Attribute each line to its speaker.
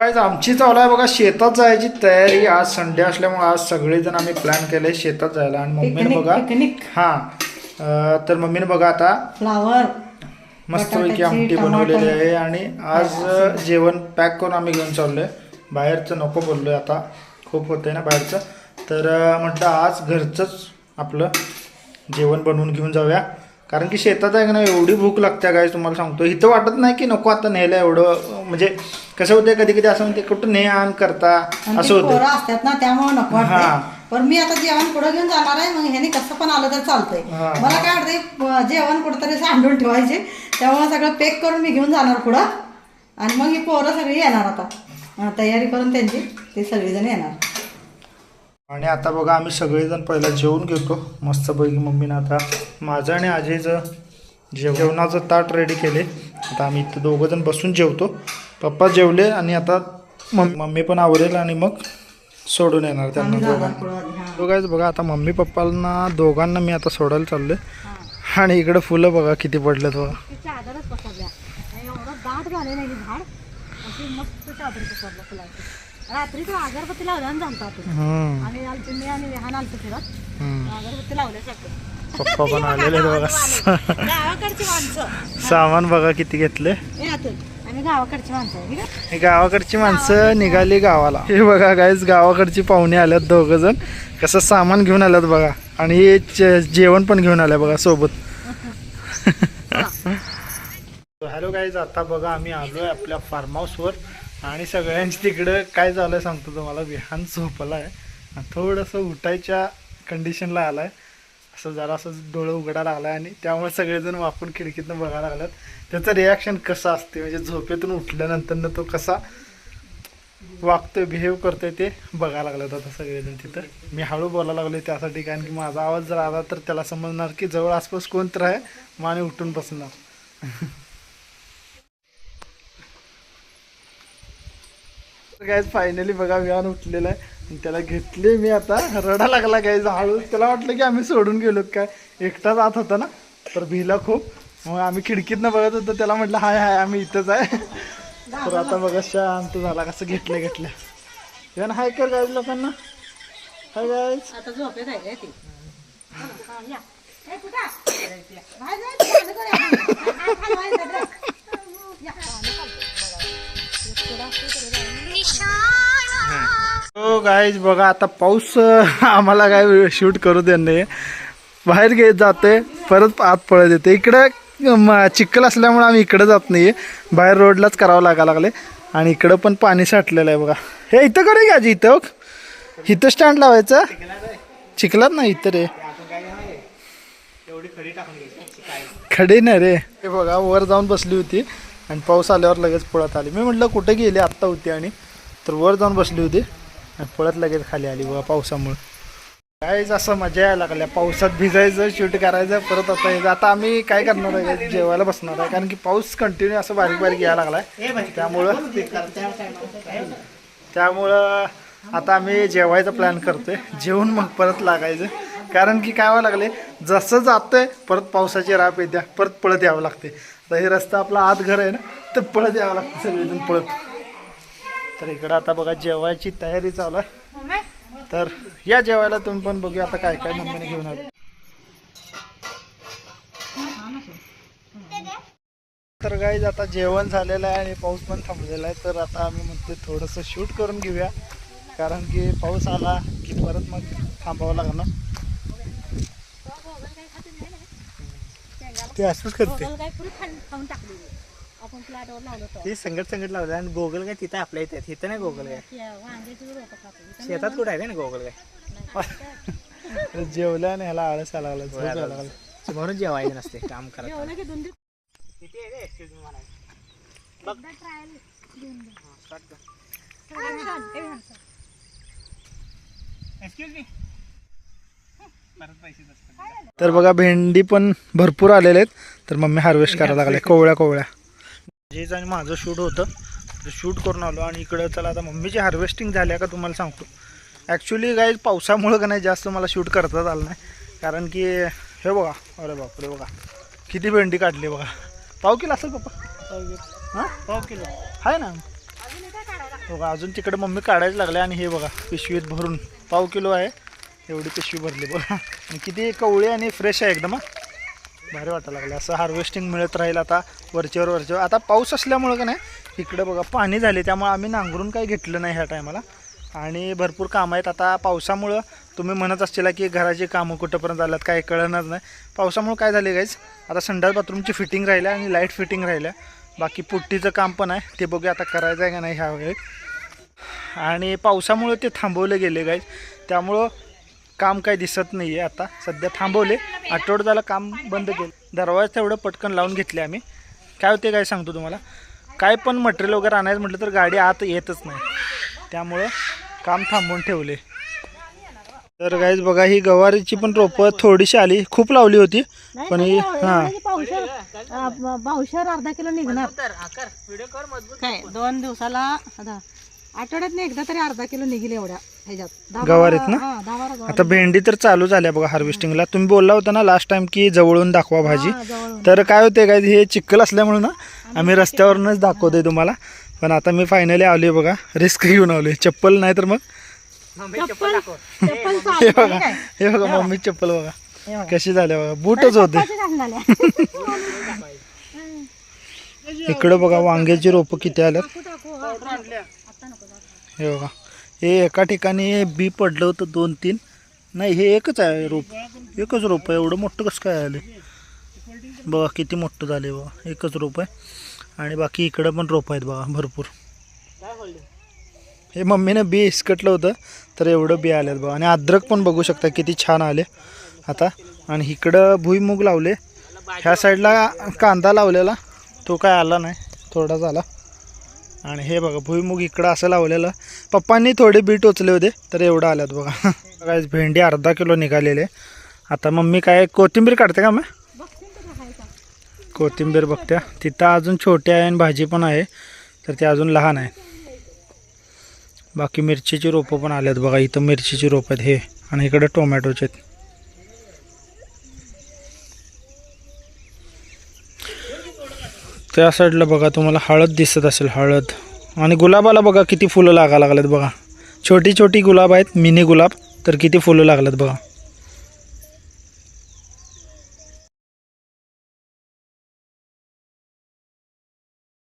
Speaker 1: काय आमची चालू आहे बघा शेतात जायची तयारी. आज संडे असल्यामुळे आज सगळेजण आम्ही प्लॅन केले शेतात जायला. आणि मम्मीने बघा तर मम्मीने बघा आता
Speaker 2: फ्लावर
Speaker 1: मस्तपैकी आमटी बनवलेली आहे. आणि आज जेवण पॅक करून आम्ही घेऊन चाललोय. बाहेरचं नको बोललोय, आता खूप होतंय ना बाहेरचं. तर म्हटलं आज घरचंच आपलं जेवण बनवून घेऊन जाऊया. कारण की शेतात आहे ना एवढी भूक लागते काय तुम्हाला सांगतो. इथं वाटत नाही की नको आता न्यायला एवढं. म्हणजे कसं होतंय कधी कधी असं म्हणते कुठं ने आण करता असं होतं
Speaker 2: असतात ना त्यामुळे नको वाटतं. पण मी आता जेवण पुढे घेऊन जाणार आहे. मग ह्याने कसं पण आलं तर चालतंय. मला काय वाटतंय जेवण कुठंतरी सांडून ठेवायचे. त्यामुळे सगळं पॅक करून मी घेऊन जाणार पुढं. आणि मग ही पोरं सगळी येणार आता तयारी करून त्यांची ते सगळेजण येणार.
Speaker 1: आणि आता बघा आम्ही सगळेजण पहिला जेवून घेतो मस्तपैकी. मम्मीनं आता माझं आणि अजयचं जेवणाचं ताट रेडी केले. आता आम्ही इथं दोघंजण बसून जेवतो. पप्पा जेवले आणि आता मम्मी पण आवरेल आणि मग सोडून येणार त्यांना दोघांना. बघा आता मम्मी पप्पांना दोघांना मी आता सोडायला चाललोय. आणि इकडे फुलं बघा किती पडलेत बघा.
Speaker 2: रात्री तो अगरबत्ती लावला झालता आणि मी आणि विहान आलतो फिरत अगरबत्ती लावल्यासारखं.
Speaker 1: पप्पा पण आलेले बघा.
Speaker 2: गावाकडची माणसं
Speaker 1: सामान बघा किती घेतले.
Speaker 2: आणि गावाकडची माणसं
Speaker 1: गावाकडची माणसं निघाली गावाला. हे बघा गाईज गावाकडची पाहुणे आल्यात दोघ जण. कसं सामान घेऊन आल्यात बघा. आणि हे जेवण पण घेऊन आलंय बघा सोबत. हॅलो गाईज, आता बघा आम्ही आलोय आपल्या फार्म हाऊसवर. आणि सगळ्यांची तिकडं काय झालंय सांगतो तुम्हाला. विहान झोपला आहे, थोडंसं उठायच्या कंडिशनला आलाय. असं जरा असं डोळं उघडायला लागलाय. आणि त्यामुळे सगळेजण वाकून खिडकीतनं बघायला लागल्यात. त्याचं रिॲक्शन कसं असते म्हणजे झोपेतून उठल्यानंतर तो कसा वागतोय बिहेव करतोय ते बघायला लागल्यात आता सगळेजण तिथं. मी हळू बोलायला लागलोय त्यासाठी, कारण की माझा आवाज जर आला तर त्याला समजणार की जवळ आसपास कोणतं आहे. मग आणि उठून बसणार. गाईज फायनली बघा विहान उठलेला आहे. त्याला घेतले मी आता. रडा लागला गाईज हळू. त्याला वाटलं की आम्ही सोडून गेलो काय. एकटाच आत होता ना तर भिला खूप. मग आम्ही खिडकीतनं बघत होतो. त्याला म्हटलं हाय हाय आम्ही इथंच आहे. तर आता बघा शांत झाला. कसं घेतलं विहान हाय कर गाईज लोकांना. Hi guys.
Speaker 2: आता झोपेत आहे ती.
Speaker 1: हो गाईज बघा आता पाऊस आम्हाला काय शूट करू दे नाही. बाहेर घेत जाते परत आत पळत येते. इकडं चिखल असल्यामुळे आम्ही इकडं जात नाहीये. बाहेर रोडलाच करावं लागले. आणि इकडं पण पाणी साठलेलं आहे बघा. हे इथं करे का आजी. इथं स्टँड लावायचं चिखलात नाही इथं रे. खडी नाही रे. हे बघा वर जाऊन बसली होती आणि पाऊस आल्यावर लगेच पळत आली. मी म्हटलं कुठे गेली आत्ता होती. आणि तर वर जाऊन बसली होती आणि पळत लगेच खाली आली बघा पावसामुळे. काहीच असं मजा यायला लागल्या. पावसात भिजायचं शूट करायचं परत आता यायचं. आता आम्ही काय करणार आहे जेवायला बसणार आहे. कारण की पाऊस कंटिन्यू असं बारीक बारीक यायला लागलाय. त्यामुळं आता आम्ही जेवायचा प्लॅन करतोय. जेवून मग परत लागायचं. कारण की काय व्हायला लागले जसं जातंय परत पावसाची राप येत्या परत पळत यावं लागते. तर हे रस्ता आपला आत घर आहे ना तर पळत यावं लागतं सगळेजण पळत. तर इकडं आता बघा जेवायची तयारी चालू आहे. तर या जेवायला तुम्ही पण बघूया आता काय काय मम्मीने घेऊन आले. तर गाईज आता जेवण झालेलं आहे आणि पाऊस पण थांबलेला आहे. तर आता आम्ही म्हणतो थोडंसं शूट करून घेऊया. कारण की पाऊस आला की परत मग थांबावं लागणार. ते असंच करते ते संकट लावलं. आणि गोगल काय तिथं आपल्या इथे तिथं नाही गोगल काय. शेतात कुठं आहे ना गोगल काय. जेवल्या आणि ह्याला आळस आला लागला म्हणून जेवायचं नसते काम करायचं. तर बघा भेंडी पण भरपूर आलेले आहेत. तर मम्मी हार्वेस्ट करायला लागले कोवळ्या. जेच आणि माझं शूट होतं तर शूट करून आलो. आणि इकडं चला आता मम्मीची हार्वेस्टिंग झाल्या का तुम्हाला सांगतो. ॲक्च्युली गाईज पावसामुळं का नाही जास्त मला शूट करताच आलं नाही. कारण की हे बघा अरे बापरे बघा किती भेंडी काढली बघा. पाव किलो असेल पप्पा. हां पाव किलो आहे ना. बघा अजून तिकडे मम्मी काढायला लागले आणि हे बघा पिशवीत भरून पाव किलो आहे एवढी पिशवी भरली बघा. आणि किती कवळी आणि फ्रेश आहे एकदम भारी वाटायला लागलं. असं हार्वेस्टिंग मिळत राहील आता वरच्यावर. आता पाऊस असल्यामुळं का नाही इकडं बघा पाणी झाले त्यामुळे आम्ही नांगरून काही घेतलं नाही ह्या टायमाला. आणि भरपूर कामं आहेत आता पावसामुळं. तुम्ही म्हणत असतील की घराची कामं कुठंपर्यंत आल्यात काय कळणार नाही. पावसामुळं काय झाले गाईज आता संडास बाथरूमची फिटिंग राहिल्या आणि लाईट फिटिंग राहिल्या. बाकी पुट्टीचं काम पण आहे ते बघूया आता करायचं आहे का नाही ह्या वेळेस. आणि पावसामुळं ते थांबवले गेले गाईज त्यामुळं काम काही दिसत नाही आहे आता सध्या थांबवले. आठवडा झाला काम बंद केलं. दरवाजा तेवढं पटकन लावून घेतले आम्ही. काय होते काय सांगतो तुम्हाला काय पण मटेरियल वगैरे आणायचं म्हटलं तर गाडी आत येतच नाही त्यामुळं काम थांबवून ठेवले. तर गाईज बघा ही गवारीची पण रोपं थोडीशी आली खूप लावली होती पण ही
Speaker 2: पावशेर अर्धा किलो निघणार काय 2 दिवसाला आठवड्यात एकदा तरी अर्धा किलो निघेल एवढ्या ह्याच्यात
Speaker 1: गवारीत ना. आता भेंडी तर चालू झाल्या बघा हार्वेस्टिंगला. तुम्ही बोलला होता ना लास्ट टाइम की जवळून दाखवा भाजी. तर काय होते काय हे चिखल असल्यामुळे ना आम्ही रस्त्यावरूनच दाखवतोय तुम्हाला. पण आता मी फायनली आलोय बघा रिस्क घेऊन आलोय. चप्पल नाही तर मग हे बघा मम्मी चप्पल बघा कशी झाल्या बघा बूटच होते. इकडं बघा वांग्याची रोपं किती आल्यात हे बघा. हे एका ठिकाणी बी पडलं होतं 2-3 नाही हे एकच आहे रोप. एकच रोप आहे एवढं मोठं कसं काय आलं बघा किती मोठं झाले बघा. एकच रोप आहे आणि बाकी इकडं पण रोप आहेत बघा भरपूर. हे मम्मीनं बी इसकटलं होतं तर एवढं बी आल्यात बघा. आणि अद्रक पण बघू शकता किती छान आले आता. आणि इकडं भुईमुग लावले. ह्या साईडला कांदा लावलेला तो काय आला नाही थोडा झाला. आणि हे बघा भुईमुग इकडं असं लावलेलं पप्पांनी थोडे बी टोचले होते तर एवढं आल्यात बघा. काय भेंडी अर्धा किलो निघालेले. आता मम्मी काय कोथिंबीर काढते का मग कोथिंबीर बघत्या तिथं अजून छोटे आहे आणि भाजी पण आहे तर ते अजून लहान आहे. बाकी मिरचीची रोपं पण आल्यात बघा. इथं मिरचीची रोपं आहेत हे आणि इकडे टोमॅटोचे आहेत. त्या साईडला बघा तुम्हाला हळद दिसत असेल हळद. आणि गुलाबाला बघा किती फुलं लागायला लागलेत बघा. छोटी छोटी गुलाब आहेत मिनी गुलाब तर किती फुलं लागलेत बघा.